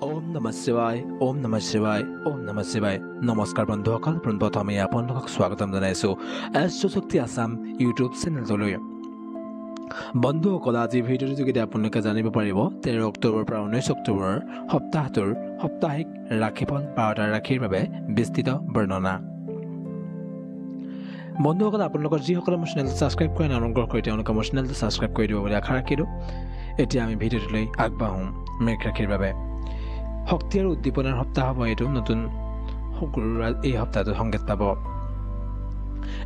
ওম নমঃ শিৱায় ওম নমঃ শিৱায় ওম নমঃ শিৱায় নমস্কাৰ বন্ধুসকল পোনপ্ৰথমে আপোনালোকক স্বাগতম জনাইছোঁ এষ্ট্ৰশক্তি আছাম ইউটিউব চেনেললৈ বন্ধুসকল আজি ভিডিঅ'ৰ যোগেদি আপোনালোকে জানিব পাৰিব 13 অক্টোবৰৰ পৰা 19 অক্টোবৰৰ সপ্তাহটোৰ সাপ্তাহিক ৰাশিফল 12টা ৰাশিৰ বাবে বিস্তৃত বৰ্ণনা বন্ধুসকল আপোনালোকৰ যিসকলে মোৰ চেনেলটো ছাবস্ক্ৰাইব কৰে অনুগ্ৰহ কৰি তেওঁলোকে মোৰ চেনেলটো ছাবস্ক্ৰাইব কৰি দিব বুলি আশা ৰাখিলোঁ এতিয়া আমি ভিডিঅ'টোলৈ আগবাঢ়োঁ মেঘ ৰাশিৰ বাবে শক্তি আৰু উদ্দীপনাৰ সপ্তাহ হ'ব এইটো নতুন শুক্ৰৰ এই সপ্তাহটো সংকেত পাব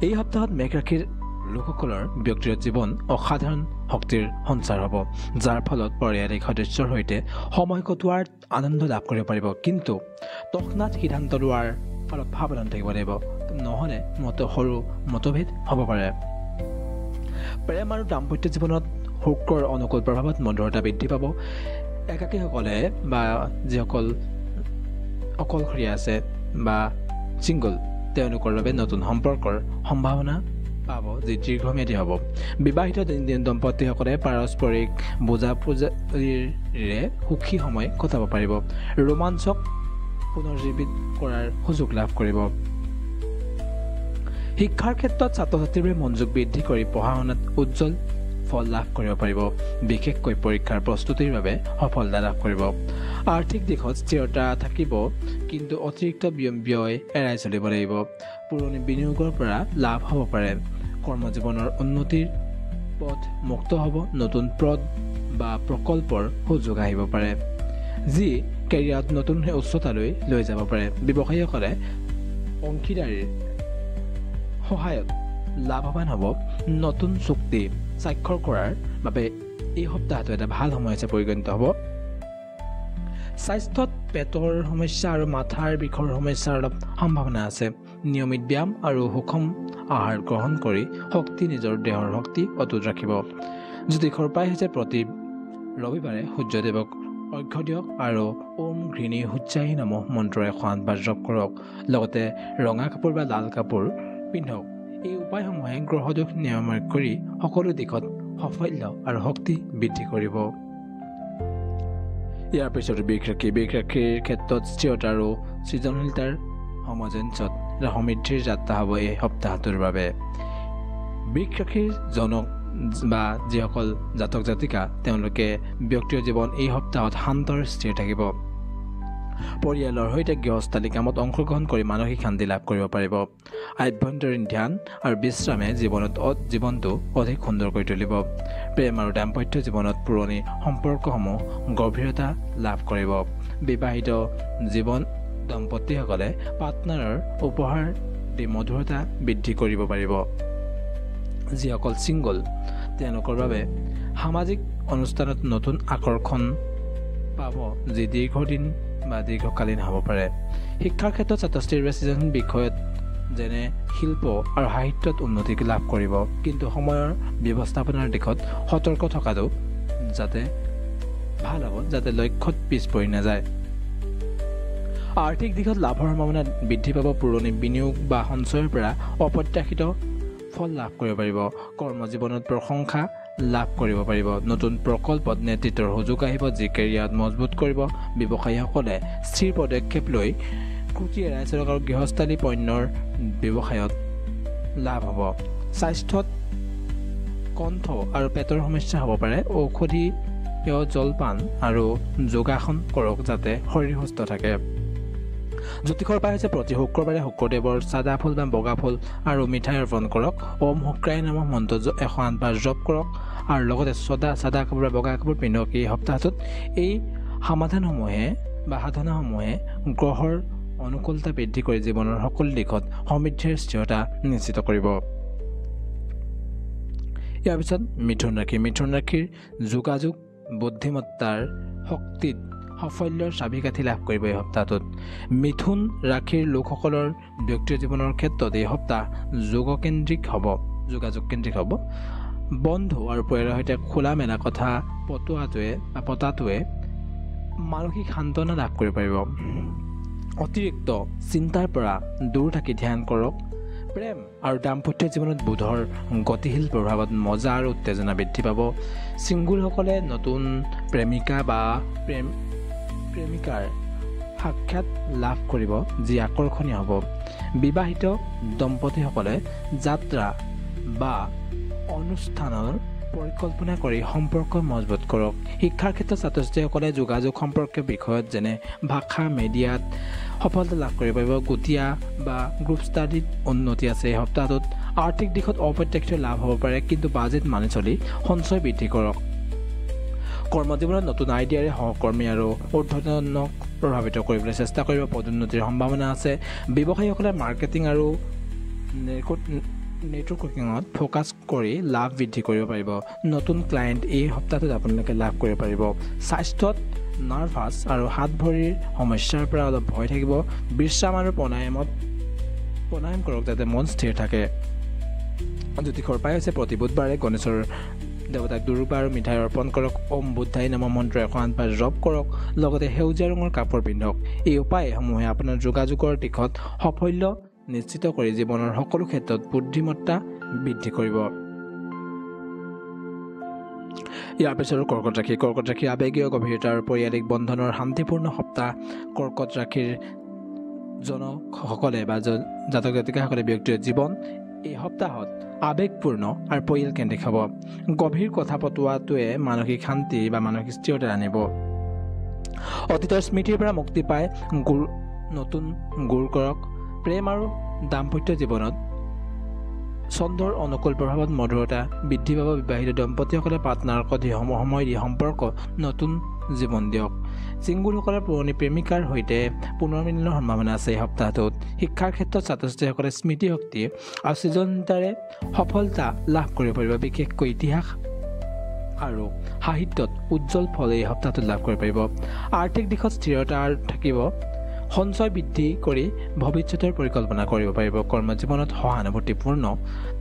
এই সপ্তাহত মেঘ ৰাশিৰ লোকসকলৰ ব্যক্তিগত জীৱন অসাধাৰণ শক্তিৰ সঞ্চাৰ হ'ব যাৰ ফলত পাৰিবাৰিক সদস্যৰ সৈতে সময় কটোৱাৰ আনন্দ লাভ কৰিব পাৰিব কিন্তু তৎক্ষণাৎ সিদ্ধান্ত লোৱাৰ ফলত সাৱধান থাকিব লাগিব নহ'লে সৰু মতভেদ হ'ব পাৰে প্ৰেম আৰু দাম্পত্য জীৱনত শুক্ৰৰ অনুকূল প্ৰভাৱত মধুৰতা বৃদ্ধি পাব একাকীসকলে বা যিসকল অকলশৰীয়া আছে বা ছিংগল তেওঁলোকৰ বাবে নতুন সম্পৰ্কৰ সম্ভাৱনা পাব যি দীৰ্ঘম্যাদী হ'ব বিবাহিত দম্পতীসকলে পাৰস্পৰিক বুজাবুজিৰে সুখী সময় কটাব পাৰিব ৰোমাঞ্চক পুনৰুজ্জীৱিত কৰাৰ সুযোগ লাভ কৰিব শিক্ষাৰ ক্ষেত্ৰত ছাত্ৰ ছাত্ৰীবোৰে মনোযোগ বৃদ্ধি কৰি পঢ়া শুনাত উজ্জ্বল ফল লাভ কৰিব পাৰিব বিশেষকৈ পৰীক্ষাৰ প্ৰস্তুতিৰ বাবে সফলতা লাভ কৰিব আৰ্থিক দিশত স্থিৰতা থাকিব কিন্তু অতিৰিক্ত ব্যয় এৰাই চলিব লাগিব পুৰণি বিনিয়োগৰ পৰা লাভ হ'ব পাৰে কৰ্মজীৱনৰ উন্নতিৰ পথ মুক্ত হ'ব নতুন পদ বা প্ৰকল্পৰ সুযোগ আহিব পাৰে যি কেৰিয়াৰত নতুন উচ্চতালৈ লৈ যাব পাৰে ব্যৱসায়ীসকলে অংশীদাৰীৰ সহায়ত লাভৱান হ'ব নতুন চুক্তি স্বাক্ষৰ কৰাৰ বাবে এই সপ্তাহটো এটা ভাল সময় হিচাপে পৰিগণিত হ'ব স্বাস্থ্যত পেটৰ সমস্যা আৰু মাথাৰ বিষৰ সমস্যাৰ অলপ সম্ভাৱনা আছে নিয়মিত ব্যায়াম আৰু সুষম আহাৰ গ্ৰহণ কৰি নিজৰ দেহৰ শক্তি অটুট ৰাখিব জ্যোতিষৰ উপায় হৈছে প্ৰতি ৰবিবাৰে সূৰ্যদেৱক অৰ্ঘ্য দিয়ক আৰু ওম ঘৃণী সূৰ্যাই নমঃ মন্ত্ৰৰে 108 বাৰ জপ কৰক লগতে ৰঙা কাপোৰ বা লাল কাপোৰ পিন্ধক এই উপায়সমূহে গ্ৰহদোষ নিৰাময় কৰি সকলো দিশত সাফল্য আৰু শক্তি বৃদ্ধি কৰিব ইয়াৰ পিছত বৃষ ৰাশিৰ ক্ষেত্ৰত স্থিৰতা আৰু সৃজনশীলতাৰ সমঞ্জসত সমৃদ্ধিৰ যাত্ৰা হ'ব এই সপ্তাহটোৰ বাবে বৃষ ৰাশিৰ জনক বা যিসকল জাতক জাতিকা তেওঁলোকে ব্যক্তিগত জীৱন এই সপ্তাহত শান্ত আৰু স্থিৰ থাকিব পৰিয়ালৰ সৈতে গৃহস্থালী কামত অংশগ্ৰহণ কৰি মানসিক শান্তি লাভ কৰিব পাৰিব আভ্যন্তৰীণ ধ্যান আৰু বিশ্ৰামে জীৱনটো অধিক সুন্দৰ কৰি তুলিব প্ৰেম আৰু দাম্পত্য জীৱনত পুৰণি সম্পৰ্কসমূহ গভীৰতা লাভ কৰিব বিবাহিত জীৱন দম্পতীসকলে পাৰ্টনাৰৰ উপহাৰ দি মধুৰতা বৃদ্ধি কৰিব পাৰিব যিসকল ছিংগল তেওঁলোকৰ বাবে সামাজিক অনুষ্ঠানত নতুন আকৰ্ষণ পাব যি দীৰ্ঘদিন বা দীৰ্ঘকালীন হ'ব পাৰে শিক্ষাৰ ক্ষেত্ৰত ছাত্ৰ ছাত্ৰীৰ সৃজনশীল বিষয়ত যেনে শিল্প আৰু সাহিত্যত উন্নতি লাভ কৰিব কিন্তু সময়ৰ ব্যৱস্থাপনাৰ দিশত সতৰ্ক থকাটো যাতে ভাল হ'ব যাতে লক্ষ্যত পিছ পৰি নাযায় আৰ্থিক দিশত লাভৰ সম্ভাৱনা বৃদ্ধি পাব পুৰণি বিনিয়োগ বা সঞ্চয়ৰ পৰা অপ্ৰত্যাশিত ফল লাভ কৰিব পাৰিব কৰ্মজীৱনত প্ৰশংসা লাভ কৰিব পাৰিব নতুন প্ৰকল্পত নেতৃত্বৰ সুযোগ আহিব যি কেৰিয়াৰত মজবুত কৰিব ব্যৱসায়ীসকলে স্থিৰ পদক্ষেপ লৈ ক্ৰুটি এৰাই চলক আৰু গৃহস্থালী পণ্যৰ ব্যৱসায়ত লাভ হ'ব স্বাস্থ্যত কণ্ঠ আৰু পেটৰ সমস্যা হ'ব পাৰে ঔষধীয় জলপান আৰু যোগাসন কৰক যাতে শৰীৰ সুস্থ থাকে জ্যোতিষৰ উপায় হৈছে প্ৰতি শুক্ৰবাৰে শুক্ৰদেৱৰ চাদা ফুল বা বগা ফুল আৰু মিঠাই অৰ্পণ কৰক ওম শুক্ৰায় নমঃ মন্ত্ৰ 108 বাৰ জপ কৰক আৰু লগতে চাদা কাপোৰ বা বগা কাপোৰ পিন্ধক এই সপ্তাহটোত এই সমাধানসমূহে বা সাধনাসমূহে গ্ৰহৰ অনুকূলতা বৃদ্ধি কৰি জীৱনৰ সকলো দিশত সমৃদ্ধিৰ স্থিৰতা নিশ্চিত কৰিব ইয়াৰ পিছত মিথুন ৰাশিৰ যোগাযোগ বুদ্ধিমত্তাৰ শক্তিত সাফল্যৰ চাবিকাঠি লাভ কৰিব এই সপ্তাহটোত মিথুন ৰাশিৰ লোকসকলৰ ব্যক্তিগত জীৱনৰ ক্ষেত্ৰত এই সপ্তাহ যোগাযোগ কেন্দ্ৰিক হ'ব বন্ধু আৰু পৰিয়ালৰ সৈতে খোলা মেলা কথা পতাটোৱে মানসিক সান্তনা লাভ কৰিব পাৰিব অতিৰিক্ত চিন্তাৰ পৰা দূৰ থাকি ধ্যান কৰক প্ৰেম আৰু দাম্পত্য জীৱনত বুধৰ গতিশীল প্ৰভাৱত মজা আৰু উত্তেজনা বৃদ্ধি পাব ছিংগলসকলে নতুন প্ৰেমিকা বা প্ৰেমিকাৰ সাক্ষাৎ লাভ কৰিব যি আকৰ্ষণীয় হ'ব। বিবাহিত দম্পতীসকলে যাত্ৰা বা অনুষ্ঠানৰ পৰিকল্পনা কৰি সম্পৰ্ক মজবুত কৰক। শিক্ষাৰ ক্ষেত্ৰত ছাত্ৰ ছাত্ৰীসকলে যোগাযোগ সম্পৰ্কীয় বিষয়ত যেনে ভাষা মিডিয়াত সফলতা লাভ কৰিব পাৰিব। গোটীয়া বা গ্ৰুপ ষ্টাডিত উন্নতি আছে। এই সপ্তাহটোত আৰ্থিক দিশত অপ্ৰত্যাশিত লাভ হ'ব পাৰে, কিন্তু বাজেট মানি চলি সঞ্চয় বৃদ্ধি কৰক। কৰ্মজীৱনত নতুন আইডিয়াৰে সহকৰ্মী আৰু ঊৰ্ধ্বতনক প্ৰভাৱিত কৰিবলৈ চেষ্টা কৰিব। পদোন্নতিৰ সম্ভাৱনা আছে। ব্যৱসায়ীসকলে মাৰ্কেটিং আৰু নেটৱৰ্কিঙত ফ'কাছ কৰি লাভ বৃদ্ধি কৰিব পাৰিব। নতুন ক্লায়েণ্ট এই সপ্তাহটোত আপোনালোকে লাভ কৰিব পাৰিব। স্বাস্থ্যত নাৰ্ভাছ আৰু হাত ভৰিৰ সমস্যাৰ পৰা অলপ ভয় থাকিব। বিশ্ৰাম আৰু প্ৰাণায়াম কৰক যাতে মন স্থিৰ থাকে। জ্যোতিষৰ উপায় হৈছে প্ৰতি বুধবাৰে গণেশৰ দেৱতাক দুৰ্বা আৰু মিঠাই অৰ্পণ কৰক। ওম বুদ্ধাই নমঃ মন্ত্ৰ 108 জপ কৰক। লগতে সেউজীয়া ৰঙৰ কাপোৰ পিন্ধক। এই উপায়সমূহে আপোনাৰ যোগাযোগৰ দিশত সাফল্য নিশ্চিত কৰি জীৱনৰ সকলো ক্ষেত্ৰত বুদ্ধিমত্তা বৃদ্ধি কৰিব। ইয়াৰ পিছতো কৰ্কট ৰাশি। কৰ্কট ৰাশিৰ আৱেগীয় গভীৰতা আৰু পাৰিবাৰিক বন্ধনৰ শান্তিপূৰ্ণ সপ্তাহ। কৰ্কট ৰাশিৰ জনসকলে বা জাতক জাতিকাসকলে ব্যক্তিগত জীৱন এই সপ্তাহত আৱেগপূৰ্ণ আৰু পৰিয়াল কেন্দ্ৰিক হ'ব। গভীৰ কথা পতোৱাটোৱে মানসিক শান্তি বা মানসিক স্থিৰতা আনিব। অতীতৰ স্মৃতিৰ পৰা মুক্তি পাই নতুন গুৰ কৰক। প্ৰেম আৰু দাম্পত্য জীৱনত চন্দ্ৰৰ অনুকূল প্ৰভাৱত মধুৰতা বৃদ্ধি পাব। বিবাহিত দম্পতীসকলে পাৰ্টনাৰক অধিক সময় দি সম্পৰ্ক নতুন জীৱন দিয়ক। চিংগুলসকলে পুৰণি প্ৰেমিকাৰ সৈতে পুনৰ মিলনৰ সম্ভাৱনা আছে। এই সপ্তাহটোত শিক্ষাৰ ক্ষেত্ৰত ছাত্ৰ ছাত্ৰীসকলে স্মৃতিশক্তি আৰু সৃজনীয়তাৰে সফলতা লাভ কৰিব পাৰিব। বিশেষকৈ ইতিহাস আৰু সাহিত্যত উজ্জ্বল ফল এই সপ্তাহটোত লাভ কৰিব পাৰিব। আৰ্থিক দিশত স্থিৰতা থাকিব। সঞ্চয় বৃদ্ধি কৰি ভৱিষ্যতৰ পৰিকল্পনা কৰিব পাৰিব। কৰ্মজীৱনত সহানুভূতিপূৰ্ণ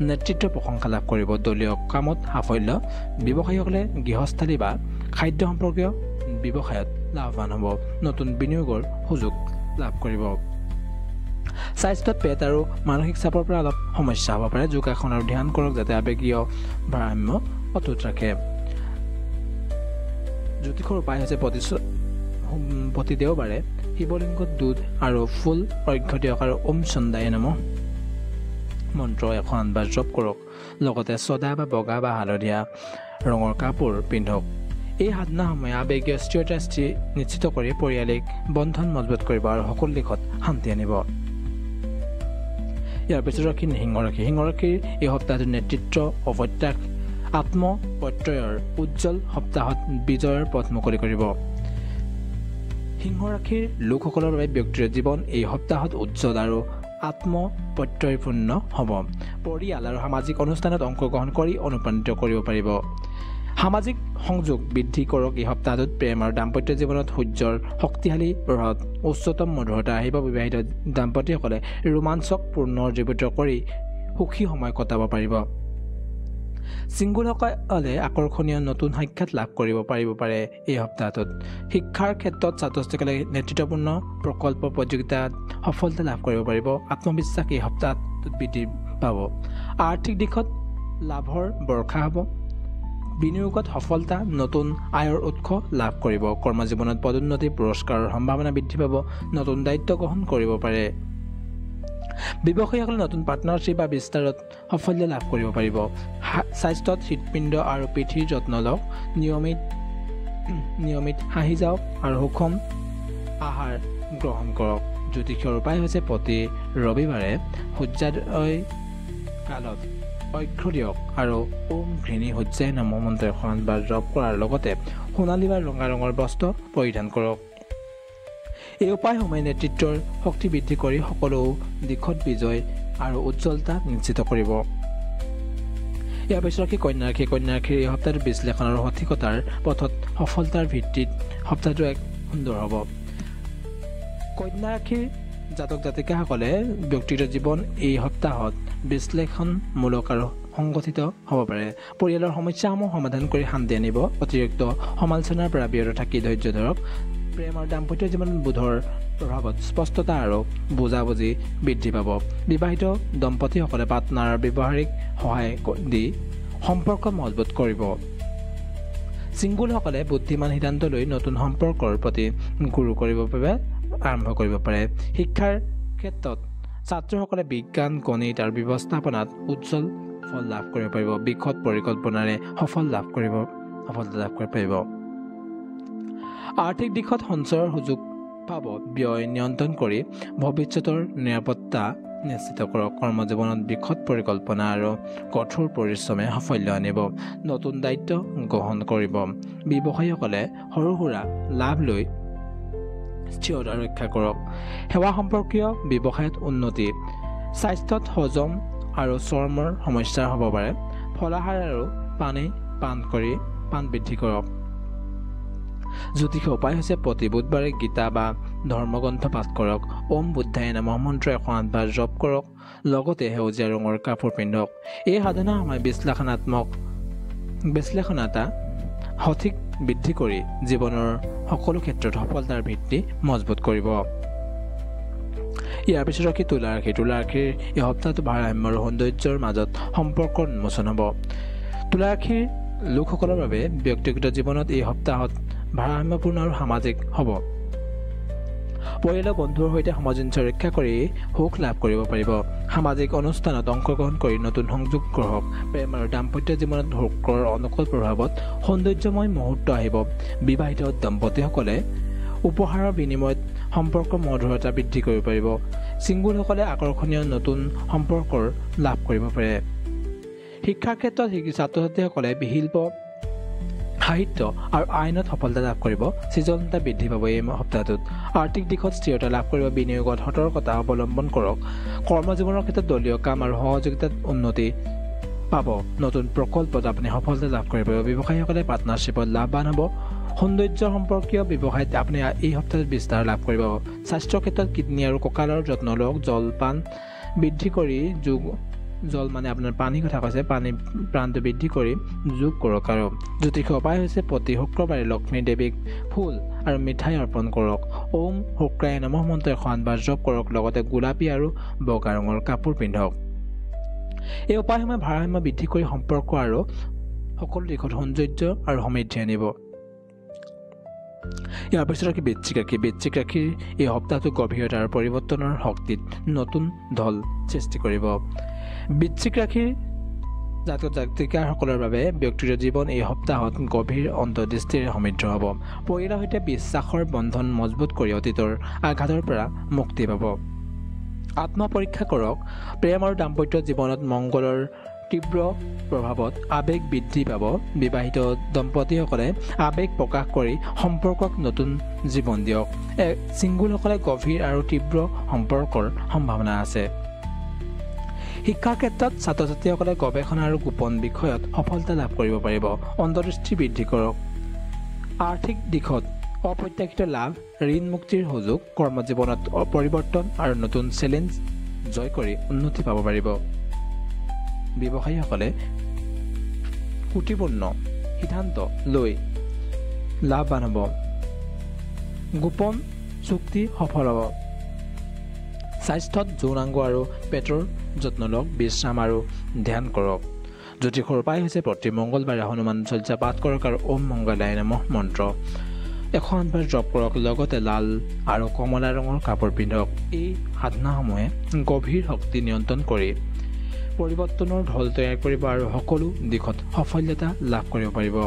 নেতৃত্বৰ প্ৰশংসা লাভ কৰিব। দলীয় কামত সাফল্য। ব্যৱসায়ীসকলে গৃহস্থালী বা খাদ্য সম্পৰ্কীয় ব্যৱসায়ত লাভৱান হ'ব। নতুন বিনিয়োগৰ সুযোগ লাভ কৰিব। স্বাস্থ্যত পেট আৰু মানসিক চাপৰ পৰা অলপ সমস্যা হ'ব পাৰে। যোগাসন আৰু ধ্যান কৰক যাতে আৱেগীয় ভাৰসাম্য অটুট ৰাখে। জ্যোতিষৰ উপায় হৈছে প্ৰতি দেওবাৰে শিৱলিংগত দুধ আৰু ফুল অৰ্ঘ্য দিয়ক আৰু ওম চন্দায় নমঃ মন্ত্ৰ 108 জপ কৰক। লগতে ছদা বা বগা বা হালধীয়া ৰঙৰ কাপোৰ পিন্ধক। এই সাধনাসমূহে আৱেগীয় স্থিৰতা নিশ্চিত কৰি পাৰিবাৰিক বন্ধন মজবুত কৰিব আৰু সকলো দিশত শান্তি আনিব। ইয়াৰ পিছত ৰাশি সিংহ ৰাশি। সিংহ ৰাশিৰ এই সপ্তাহটোৰ নেতৃত্ব অপ্ৰত্যাশ আত্মপ্ৰত্যয়ৰ উজ্জ্বল সপ্তাহত বিজয়ৰ পথ মুকলি কৰিব। সিংহ ৰাশিৰ লোকসকলৰ বাবে ব্যক্তিগত জীৱন এই সপ্তাহত উজ্জ্বল আৰু আত্মপ্ৰত্যয়পূৰ্ণ হ'ব। পৰিয়াল আৰু সামাজিক অনুষ্ঠানত অংশগ্ৰহণ কৰি অনুপ্ৰাণিত কৰিব পাৰিব। সামাজিক সংযোগ বৃদ্ধি কৰক। এই সপ্তাহটোত প্ৰেম আৰু দাম্পত্য জীৱনত সূৰ্যৰ শক্তিশালী প্ৰভাৱত উচ্চতম মধুৰতা আহিব। বিবাহিত দাম্পতীসকলে ৰোমাঞ্চক পুনৰ জীৱিত কৰি সুখী সময় কটাব পাৰিব। ছিংগুলসকলে আকৰ্ষণীয় নতুন সাক্ষাৎ লাভ কৰিব পাৰে। এই সপ্তাহটোত শিক্ষাৰ ক্ষেত্ৰত ছাত্ৰ ছাত্ৰীসকলে নেতৃত্বপূৰ্ণ প্ৰকল্প প্ৰতিযোগিতাত সফলতা লাভ কৰিব পাৰিব। আত্মবিশ্বাস এই সপ্তাহটোত বৃদ্ধি পাব। আৰ্থিক দিশত লাভৰ বৰ্ষা হ'ব। বিনিয়োগত সফলতা নতুন আয়ৰ উৎস লাভ কৰিব। কৰ্মজীৱনত পদোন্নতি পুৰস্কাৰৰ সম্ভাৱনা বৃদ্ধি পাব। নতুন দায়িত্ব গ্ৰহণ কৰিব পাৰে। ব্যৱসায়ীসকলে নতুন পাৰ্টনাৰশ্বিপ বা বিস্তাৰত সাফল্য লাভ কৰিব পাৰিব। স্বাস্থ্যত হৃদপিণ্ড আৰু পিঠিৰ যত্ন লওক। নিয়মিত হাঁহি যাওক আৰু সুষম আহাৰ গ্ৰহণ কৰক। জ্যোতিষৰ উপায় হৈছে প্ৰতি ৰবিবাৰে সূৰ্যোদয় কালত অৰ্ঘ্য দিয়ক আৰু ওম ঘৃণী সূৰ্যায় নমঃ মন্ত্ৰ 108 জপ কৰাৰ লগতে সোণালী বা ৰঙা ৰঙৰ বস্ত্ৰ পৰিধান কৰক। এই উপায়সমূহে নেতৃত্বৰ শক্তি বৃদ্ধি কৰি সকলো দিশত বিজয় আৰু উজ্জ্বলতা নিশ্চিত কৰিব। ইয়াৰ পিছত কন্যা ৰাশি। কন্যা ৰাশিৰ এই সপ্তাহটো বিশ্লেষণ আৰু সঠিকতাৰ পথত সফলতাৰ ভিত্তিত সপ্তাহটো এক সুন্দৰ হ'ব। কন্যা ৰাশিৰ জাতক জাতিকাসকলে ব্যক্তিগত জীৱন এই সপ্তাহত বিশ্লেষণমূলক আৰু সংগঠিত হ'ব পাৰে। পৰিয়ালৰ সমস্যাসমূহ সমাধান কৰি শান্তি আনিব। অতিৰিক্ত সমালোচনাৰ পৰা বিৰত থাকি ধৈৰ্য ধৰক। প্ৰেম আৰু দাম্পত্য জীৱনত বোধৰ প্ৰভাৱত স্পষ্টতা আৰু বুজাবুজি বৃদ্ধি পাব। বিবাহিত দম্পতীসকলে পাৰ্টনাৰৰ ব্যৱহাৰিক সহায় দি সম্পৰ্ক মজবুত কৰিব। ছিংগুলসকলে বুদ্ধিমান সিদ্ধান্ত লৈ নতুন সম্পৰ্কৰ প্ৰতি গুৰু কৰিব বাবে আৰম্ভ কৰিব পাৰে শিক্ষাৰ ক্ষেত্ৰত ছাত্ৰসকলে বিজ্ঞান গণিত আৰু ব্যৱস্থাপনাত উজ্জ্বল ফল লাভ কৰিব পাৰিব বিশদ পৰিকল্পনাৰে সফলতা লাভ কৰিব পাৰিব আৰ্থিক দিশত সঞ্চয়ৰ সুযোগ পাব ব্যয় নিয়ন্ত্ৰণ কৰি ভৱিষ্যতৰ নিৰাপত্তা নিশ্চিত কৰক কৰ্মজীৱনত বিশদ পৰিকল্পনা আৰু কঠোৰ পৰিশ্ৰমে সাফল্য আনিব নতুন দায়িত্ব গ্ৰহণ কৰিব ব্যৱসায়ীসকলে সৰু সুৰা লাভ লৈ স্থিৰতা ৰক্ষা কৰক সেৱা সম্পৰ্কীয় ব্যৱসায়ত উন্নতি স্বাস্থ্যত হজম আৰু চৰ্মৰ সমস্যা হ'ব পাৰে ফলাহাৰ আৰু পাণ বৃদ্ধি কৰক জ্যোতিষ উপায় হৈছে প্ৰতি বুধবাৰে গীতা বা ধৰ্মগ্ৰন্থ পাঠ কৰক ওম বুদ্ধায় নমঃ মন্ত্ৰ 108 জপ কৰক লগতে সেউজীয়া ৰঙৰ কাপোৰ পিন্ধক এই সাধনা সময় বিশ্লেষণতা সঠিক বৃদ্ধি কৰি জীৱনৰ সকলো ক্ষেত্ৰত সফলতাৰ ভিত্তি মজবুত কৰিব ইয়াৰ পিছত ৰাখি তুলা ৰাশিৰ এই সপ্তাহটো ভাৰসাম্য আৰু সৌন্দৰ্যৰ মাজত সম্পৰ্ক উন্মোচন হ'ব তুলা ৰাশিৰ লোকসকলৰ বাবে ব্যক্তিগত জীৱনত এই সপ্তাহত ভাৰসাম্যপূৰ্ণ আৰু সামাজিক হ'ব পৰিয়ালৰ বন্ধুৰ সৈতে সামঞ্জস্য ৰক্ষা কৰি সুখ লাভ কৰিব পাৰিব সামাজিক অনুষ্ঠানত অংশগ্ৰহণ কৰি নতুন সংযোগ গ্ৰহক প্ৰেম আৰু দাম্পত্য জীৱনত শুক্ৰৰ অনুকূল প্ৰভাৱত সৌন্দৰ্যময় মুহূৰ্ত আহিব বিবাহিত দম্পতীসকলে উপহাৰৰ বিনিময়ত সম্পৰ্কৰ মধুৰতা বৃদ্ধি কৰিব পাৰিব ছিংগুলসকলে আকৰ্ষণীয় নতুন সম্পৰ্কৰ লাভ কৰিব পাৰে শিক্ষাৰ ক্ষেত্ৰত ছাত্ৰ ছাত্ৰীসকলে শিল্প সাহিত্য আৰু আইনত সফলতা লাভ কৰিব সৃজনশীলতা বৃদ্ধি পাব এই সপ্তাহটোত আৰ্থিক দিশত স্থিৰতা লাভ কৰিব বিনিয়োগত সতৰ্কতা অৱলম্বন কৰক কৰ্মজীৱনৰ ক্ষেত্ৰত দলীয় কাম আৰু সহযোগিতাত উন্নতি পাব নতুন প্ৰকল্পত আপুনি সফলতা লাভ কৰিব ব্যৱসায়ীসকলে পাৰ্টনাৰশ্বিপত লাভৱান হ'ব সৌন্দৰ্য সম্পৰ্কীয় ব্যৱসায়ত আপুনি এই সপ্তাহত বিস্তাৰ লাভ কৰিব স্বাস্থ্যৰ ক্ষেত্ৰত কিডনী আৰু কঁকালৰ যত্ন লওক জলপান বৃদ্ধি কৰি জল মানে আপোনাৰ পানী কথা কৈছে পানী প্ৰাণটো বৃদ্ধি কৰি যোগ কৰক আৰু জ্যোতিষ উপায় হৈছে প্ৰতি শুক্ৰবাৰে লক্ষ্মী দেৱীক ফুল আৰু মিঠাই অৰ্পণ কৰক ওম শুক্ৰায় নমঃ মন্ত্ৰ 108 জপ কৰক লগতে গোলাপী আৰু বগা ৰঙৰ কাপোৰ পিন্ধক এই উপায়সমূহে ভাৰসাম্য বৃদ্ধি কৰি সম্পৰ্ক আৰু সকলো দিশত সৌন্দৰ্য আৰু সমৃদ্ধি আনিব ইয়াৰ পিছত বৃশ্চিক ৰাশিৰ এই সপ্তাহটো গভীৰতা আৰু পৰিৱৰ্তনৰ শক্তিত নতুন ঢল সৃষ্টি কৰিব বৃশ্চিক ৰাশিৰ জাতিকাসকলৰ বাবে ব্যক্তিগত জীৱন এই সপ্তাহত গভীৰ অন্তৰ্দৃষ্টিৰে সমৃদ্ধ হ'ব পৰিয়ালৰ সৈতে বিশ্বাসৰ বন্ধন মজবুত কৰি অতীতৰ আঘাতৰ পৰা মুক্তি পাব আত্মপৰীক্ষা কৰক প্ৰেম আৰু দাম্পত্য জীৱনত মংগলৰ তীব্ৰ প্ৰভাৱত আবেগ বৃদ্ধি পাব বিবাহিত দম্পতীসকলে আবেগ প্ৰকাশ কৰি সম্পৰ্কক নতুন জীৱন দিয়ক ছিংগুলসকলে গভীৰ আৰু তীব্ৰ সম্পৰ্কৰ সম্ভাৱনা আছে শিক্ষাৰ ক্ষেত্ৰত ছাত্ৰ ছাত্ৰীসকলে গৱেষণা আৰু গোপন বিষয়ত সফলতা লাভ কৰিব পাৰিব অন্তৰ্দৃষ্টি বৃদ্ধি কৰক আৰ্থিক দিশত অপ্ৰত্যাশিত লাভ ঋণ মুক্তিৰ সুযোগ কৰ্মজীৱনত পৰিৱৰ্তন আৰু নতুন চেলেঞ্জ জয় কৰি উন্নতি পাব পাৰিব ব্যৱসায়ীসকলে কুটিপূৰ্ণ সিদ্ধান্ত লৈ লাভৱান হ'ব গোপন চুক্তি সফল হ'ব স্বাস্থ্যত যৌনাংগ আৰু পেটৰ যত্ন লওক বিশ্ৰাম আৰু ধ্যান কৰক জ্যোতিষৰ উপায় হৈছে প্ৰতি মংগলবাৰে হনুমান চলিচা পাঠ কৰক আৰু ওম মংগলায় নমঃ মন্ত্ৰ 108 জপ কৰক লগতে লাল আৰু কমলা ৰঙৰ কাপোৰ পিন্ধক এই সাধনাসমূহে গভীৰ শক্তি নিয়ন্ত্ৰণ কৰি পৰিৱৰ্তনৰ ঢল তৈয়াৰ কৰিব আৰু সকলো দিশত সফলতা লাভ কৰিব পাৰিব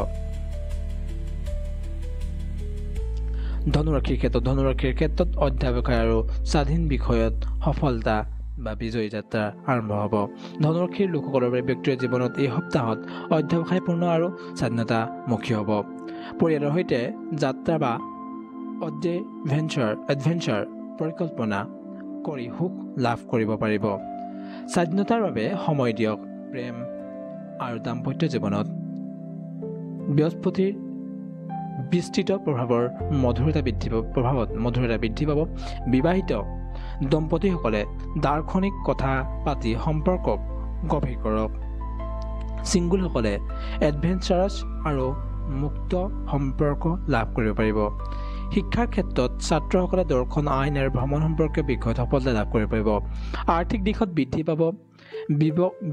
ধনুৰাশিৰ ক্ষেত্ৰত অধ্যাৱসায় আৰু স্বাধীন বিষয়ত সফলতা বা বিজয়ী যাত্ৰা আৰম্ভ হ'ব ধনুৰাশিৰ লোকসকলৰ বাবে ব্যক্তিগত জীৱনত এই সপ্তাহত অধ্যাৱসায়পূৰ্ণ আৰু স্বাধীনতামুখী হ'ব পৰিয়ালৰ সৈতে যাত্ৰা বা এডভেঞ্চাৰ পৰিকল্পনা কৰি সুখ লাভ কৰিব পাৰিব স্বাধীনতাৰ বাবে সময় দিয়ক প্ৰেম আৰু দাম্পত্য জীৱনত বৃহস্পতিৰ বিস্তৃত প্ৰভাৱত মধুৰতা বৃদ্ধি পাব বিবাহিত দম্পতীসকলে দাৰ্শনিক কথা পাতি সম্পৰ্কক গভীৰ কৰক ছিংগুলসকলে এডভেঞ্চাৰাছ আৰু মুক্ত সম্পৰ্ক লাভ কৰিব পাৰিব শিক্ষাৰ ক্ষেত্ৰত ছাত্ৰসকলে দৰ্শন আইন আৰু ভ্ৰমণ সম্পৰ্কীয় বিষয়ত সফলতা লাভ কৰিব পাৰিব আৰ্থিক দিশত বৃদ্ধি পাব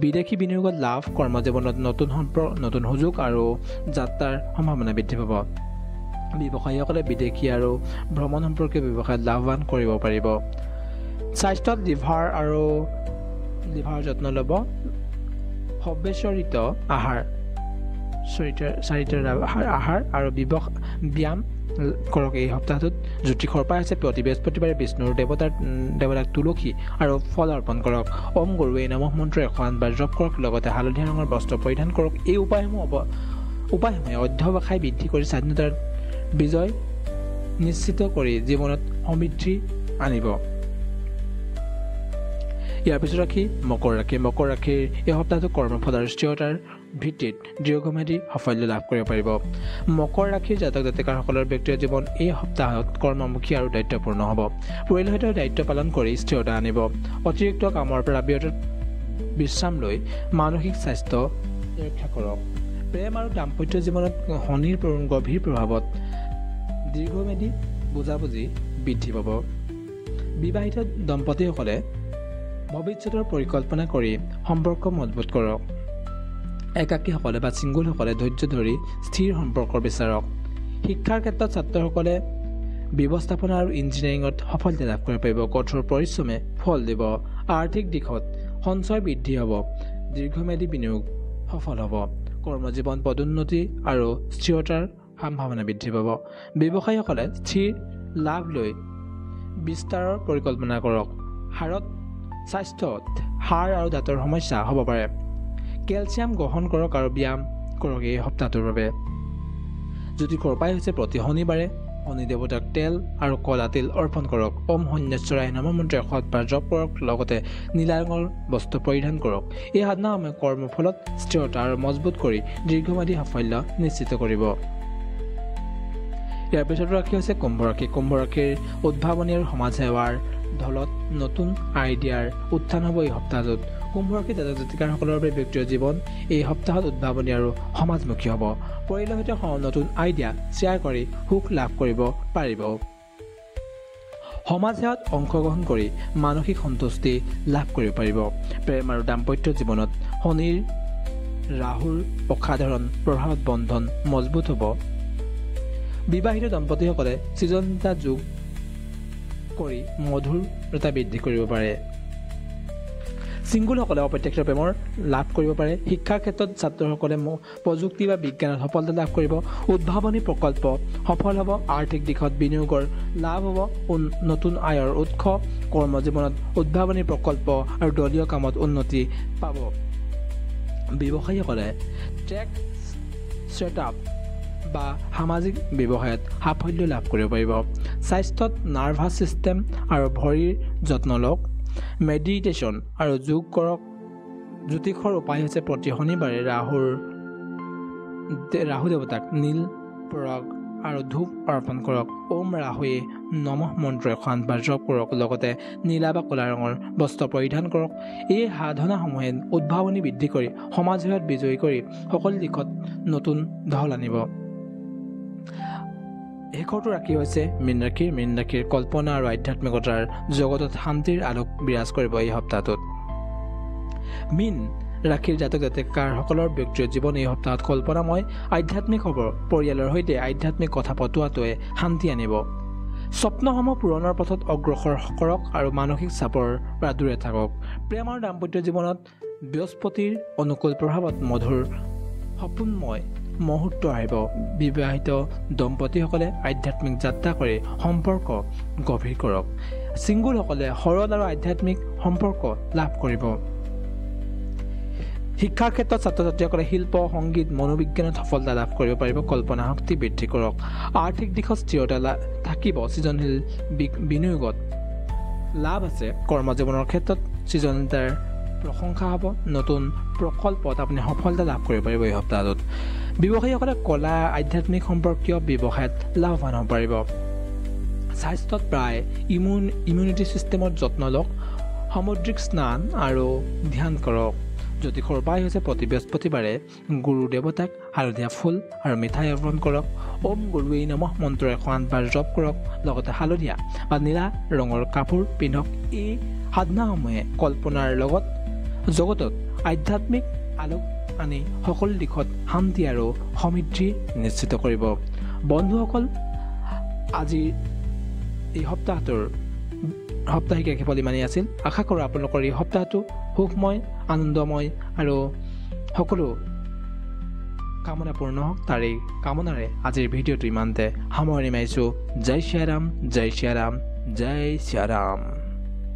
বিদেশী বিনিয়োগত লাভ, কৰ্মজীৱনত নতুন সুযোগ আৰু যাত্ৰাৰ সম্ভাৱনা বৃদ্ধি পাব। ব্যৱসায়ীসকলে বিদেশী আৰু ভ্ৰমণ সম্পৰ্কীয় ব্যৱসায়ত লাভৱান কৰিব পাৰিব। স্বাস্থ্যত লিভাৰ যত্ন ল'ব। সব্যচৰিত আহাৰ আৰু ব্যায়াম কৰক। এই সপ্তাহটোত জ্যোতিষৰ পৰা হৈছে প্ৰতি বৃহস্পতিবাৰে বিষ্ণুৰ দেৱতাক তুলসী আৰু ফল অৰ্পণ কৰক। ওম গৰুৱে নমঃ মন্ত্ৰ 108 জপ কৰক। লগতে হালধীয়া ৰঙৰ বস্ত্ৰ পৰিধান কৰক। এই উপায়সমূহে অধ্যৱসায় বৃদ্ধি কৰি স্বাধীনতাৰ বিজয় নিশ্চিত কৰি জীৱনত সমৃদ্ধি আনিব। ইয়াৰ পিছত মকৰ ৰাশিৰ এই সপ্তাহটো কৰ্মফল আৰু স্থিৰতাৰ ভিত্তিত দীৰ্ঘম্যাদী সাফল্য লাভ কৰিব পাৰিব। মকৰ ৰাশিৰ জাতক জাতিকাসকলৰ ব্যক্তিগত জীৱন এই সপ্তাহত কৰ্মমুখী আৰু দায়িত্বপূৰ্ণ হ'ব। পৰিয়ালৰ দায়িত্ব পালন কৰি স্থিৰতা আনিব। অতিৰিক্ত কামৰ পৰা বিশ্ৰাম লৈ মানসিক স্বাস্থ্য ৰক্ষা কৰক। প্ৰেম আৰু দাম্পত্য জীৱনত শনিৰ গভীৰ প্ৰভাৱত দীৰ্ঘম্যাদী বুজাবুজি বৃদ্ধি পাব। বিবাহিত দম্পতীসকলে ভৱিষ্যতৰ পৰিকল্পনা কৰি সম্পৰ্ক মজবুত কৰক। একাকীসকলে বা ছিংগুলসকলে ধৈৰ্য ধৰি স্থিৰ সম্পৰ্ক বিচাৰক। শিক্ষাৰ ক্ষেত্ৰত ছাত্ৰসকলে ব্যৱস্থাপনা আৰু ইঞ্জিনিয়াৰিঙত সফলতা লাভ কৰিব পাৰিব। কঠোৰ পৰিশ্ৰমে ফল দিব। আৰ্থিক দিশত সঞ্চয় বৃদ্ধি হ'ব। দীৰ্ঘম্যাদী বিনিয়োগ সফল হ'ব। কৰ্মজীৱন পদোন্নতি আৰু স্থিৰতাৰ সম্ভাৱনা বৃদ্ধি পাব। ব্যৱসায়ীসকলে স্থিৰ লাভ লৈ বিস্তাৰৰ পৰিকল্পনা কৰক। স্বাস্থ্যত হাড় আৰু দাঁতৰ সমস্যা হ'ব পাৰে। কেলছিয়াম গ্ৰহণ কৰক আৰু ব্যায়াম কৰক এই সপ্তাহটোৰ বাবে। জ্যোতিষৰ উপায় হৈছে প্ৰতি শনিবাৰে শনি দেৱতাক তেল আৰু কলা তিল অৰ্পণ কৰক। ওম শনিশ্চৰায় নমঃ মন্ত্ৰ 108 জপ কৰক। লগতে নীলা ৰঙৰ বস্ত্ৰ পৰিধান কৰক। এই সাধনাসমূহে কৰ্মফলত স্থিৰতা আৰু মজবুত কৰি দীৰ্ঘম্যাদী সাফল্য নিশ্চিত কৰিব। ইয়াৰ পিছত ৰাশি হৈছে কুম্ভ ৰাশি। কুম্ভ ৰাশিৰ উদ্ভাৱনী আৰু সমাজ সেৱাৰ ঢলত নতুন আইডিয়াৰ উত্থান হ'ব এই সপ্তাহটোত। কুম্ভ ৰাশিৰ জাতক জাতিকাসকলৰ বাবে ব্যক্তিগত জীৱন এই সপ্তাহত উদ্ভাৱনী আৰু সমাজমুখী হ'ব। পৰিয়ালৰ সৈতে নতুন আইডিয়া শ্বেয়াৰ কৰি সুখ লাভ কৰিব পাৰিব। সমাজ সেৱাত অংশগ্ৰহণ কৰি মানসিক সন্তুষ্টি লাভ কৰিব পাৰিব। প্ৰেম আৰু দাম্পত্য জীৱনত শনিৰ ৰাহুৰ অসাধাৰণ প্ৰভাৱত বন্ধন মজবুত হ'ব। বিবাহিত দম্পতীসকলে সৃজনশীলতা যোগ কৰি মধুৰতা বৃদ্ধি কৰিব পাৰে। ছিংগুলসকলে অপ্ৰত্যাশিত প্ৰেমৰ লাভ কৰিব পাৰে। শিক্ষাৰ ক্ষেত্ৰত ছাত্ৰসকলে প্ৰযুক্তি বা বিজ্ঞানত সফলতা লাভ কৰিব। উদ্ভাৱনী প্ৰকল্প সফল হ'ব। আৰ্থিক দিশত বিনিয়োগৰ লাভ হ'ব। নতুন আয়ৰ উৎস। কৰ্মজীৱনত উদ্ভাৱনী প্ৰকল্প আৰু দলীয় কামত উন্নতি পাব। ব্যৱসায়ীসকলে ট্ৰেক ষ্টাৰ্টআপ বা সামাজিক ব্যৱসায়ত সাফল্য লাভ কৰিব পাৰিব। স্বাস্থ্যত নাৰ্ভাছ ছিষ্টেম আৰু ভৰিৰ যত্ন লওক। মেডিটেশ্যন আৰু যোগ কৰক। জ্যোতিষৰ উপায় হৈছে প্ৰতি শনিবাৰে ৰাহু দেৱতাক নীল পৰাগ আৰু ধূপ অৰ্পণ কৰক। ওম ৰাহুৱে নমঃ মন্ত্ৰ 108 জপ কৰক। লগতে নীলা বা ক'লা ৰঙৰ বস্ত্ৰ পৰিধান কৰক। এই সাধনাসমূহে উদ্ভাৱনী বৃদ্ধি কৰি সমাজ সেৱাত বিজয়ী কৰি সকলো দিশত নতুন ঢল আনিব। শেষৰটো ৰাশি হৈছে মীন ৰাশি। মীন ৰাশিৰ কল্পনা আৰু আধ্যাত্মিকতাৰ জগতত শান্তিৰ আলোক বিৰাজ কৰিব এই সপ্তাহটোত। মীন ৰাশিৰ জাতক জাতিকাসকলৰ ব্যক্তিগত জীৱন এই সপ্তাহত কল্পনাময় আধ্যাত্মিক হ'ব। পৰিয়ালৰ সৈতে আধ্যাত্মিক কথা পতোৱাটোৱে শান্তি আনিব। স্বপ্নসমূহ পূৰণৰ পথত অগ্ৰসৰ কৰক আৰু মানসিক চাপৰ পৰা দূৰে থাকক। প্ৰেম আৰু দাম্পত্য জীৱনত বৃহস্পতিৰ অনুকূল প্ৰভাৱত মধুৰ সপোনময় মুহূৰ্ত আহিব। বিবাহিত দম্পতীসকলে আধ্যাত্মিক যাত্ৰা কৰি সম্পৰ্ক গভীৰ কৰক। ছিংগুলসকলে সৰল আৰু আধ্যাত্মিক সম্পৰ্ক লাভ কৰিব। শিক্ষাৰ ক্ষেত্ৰত ছাত্ৰ ছাত্ৰীসকলে শিল্প, সংগীত, মনোবিজ্ঞানত সফলতা লাভ কৰিব পাৰিব। কল্পনা শক্তি বৃদ্ধি কৰক। আৰ্থিক দিশত স্থিৰতা থাকিব। সৃজনশীল বিনিয়োগত লাভ আছে। কৰ্মজীৱনৰ ক্ষেত্ৰত সৃজনশীলতাৰ প্ৰশংসা হ'ব। নতুন প্ৰকল্পত আপুনি সফলতা লাভ কৰিব পাৰিব এই সপ্তাহটোত। ব্যৱসায়ীসকলে কলা আধ্যাত্মিক সম্পৰ্কীয় ব্যৱসায়ত লাভৱান হ'ব পাৰিব। স্বাস্থ্যত প্ৰায় ইমিউনিটি ছিষ্টেমত যত্ন লওক। সামুদ্ৰিক স্নান আৰু ধ্যান কৰক। জ্যোতিষৰ উপায় হৈছে প্ৰতি বৃহস্পতিবাৰে গুৰু দেৱতাক হালধীয়া ফুল আৰু মিঠাই অৰ্পণ কৰক। ওম গুৰুৱে নমঃ মন্ত্ৰ 108 জপ কৰক। লগতে হালধীয়া বা নীলা ৰঙৰ কাপোৰ পিন্ধক। এই সাধনাসমূহে কল্পনাৰ লগত জগতত আধ্যাত্মিক আলোক আনি সকলো দিশত শান্তি আৰু সমৃদ্ধি নিশ্চিত কৰিব। বন্ধুসকল, আজিৰ এই সপ্তাহটোৰ সাপ্তাহিক ৰাশিফল ইমানেই আছিল। আশা কৰোঁ আপোনালোকৰ এই সপ্তাহটো সুখময়, আনন্দময় আৰু সকলো কামনাপূৰ্ণ হওক। তাৰে কামনাৰে আজিৰ ভিডিঅ'টো ইমানতে সামৰণি মাৰিছোঁ। জয় শ্ৰীৰাম, জয় শ্ৰীৰাম, জয় শ্ৰীৰাম।